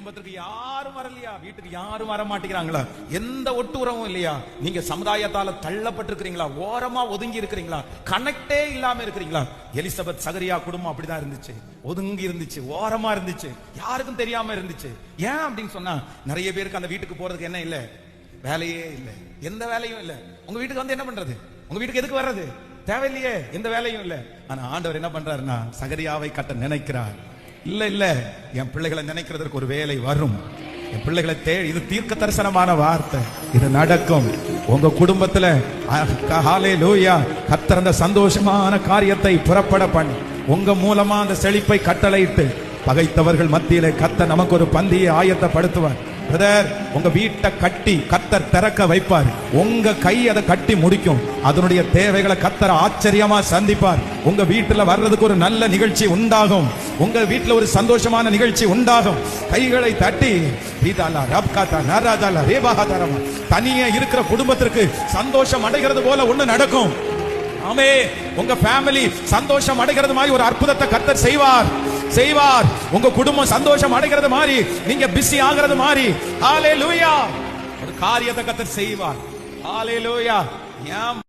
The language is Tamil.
குடும்பத்திற்கு யாரும் வரலையா? வீட்டுக்கு யாரும் வர மாட்டேங்கிறாங்களா? எந்த ஒட்டுறவும் இல்லையா? நீங்க சமுதாயத்தால தள்ளப்பட்டிருக்கிறீங்களா? ஓரமா ஒதுங்கி இருக்கிறீங்களா? கனெக்டே இல்லாம இருக்கிறீங்களா? எலிசபெத் சகரியா குடும்பம் அப்படிதான் இருந்துச்சு. ஒதுங்கி இருந்துச்சு, ஓரமா இருந்துச்சு, யாருக்கும் தெரியாம இருந்துச்சு. ஏன் அப்படின்னு சொன்னா, நிறைய பேருக்கு அந்த வீட்டுக்கு போறதுக்கு என்ன இல்ல, வேலையே இல்ல, எந்த வேலையும் இல்ல. உங்க வீட்டுக்கு வந்து என்ன பண்றது? உங்க வீட்டுக்கு எதுக்கு வர்றது? தேவையில்லையே, எந்த வேலையும் இல்ல. ஆனா ஆண்டவர் என்ன பண்றாருன்னா, சகரியாவை கட்ட நினைக்கிறார். இல்ல இல்ல, என் பிள்ளைகளை நினைக்கிறதுக்கு ஒரு வேலை வரும். என் பிள்ளைகளை இது தீர்க்க தரிசனமான வார்த்தை, இது நடக்கும். உங்க குடும்பத்துல ஹல்லேலூயா, கர்த்தர் அந்த சந்தோஷமான காரியத்தை புறப்பட பண்ணி உங்க மூலமா அந்த செழிப்பை கட்டளையிட்டு பகைத்தவர்கள் மத்தியிலே கர்த்தர் நமக்கு ஒரு பந்தியை ஆயத்தப்படுத்துவார். பிரதர், உங்க வீட்டை கட்டி கர்த்தர் திறக்க வைப்பார். உங்க கை அதை கட்டி முடிக்கும். அதனுடைய தேவைகளை கர்த்தர் ஆச்சரியமா சந்திப்பார். உங்க வீட்டுல வர்றதுக்கு ஒரு நல்ல நிகழ்ச்சி உண்டாகும். உங்க வீட்டுல ஒரு சந்தோஷமான நிகழ்ச்சி உண்டாகும். கைகளை தட்டி தனியே இருக்கிற குடும்பத்திற்கு சந்தோஷம் அடைகிறது போல ஒண்ணு நடக்கும். ஆமே, உங்க ஃபேமிலி சந்தோஷம் அடைகிறது மாதிரி ஒரு அற்புதத்தை கர்த்தர் செய்வார் செய்வார். உங்க குடும்பம் சந்தோஷம் அடைகிறது மாதிரி, நீங்க பிஸி ஆகிறது மாதிரி, ஹல்லேலூயா, ஒரு காரியத்தை கர்த்தர் செய்வார். ஹல்லேலூயா. என்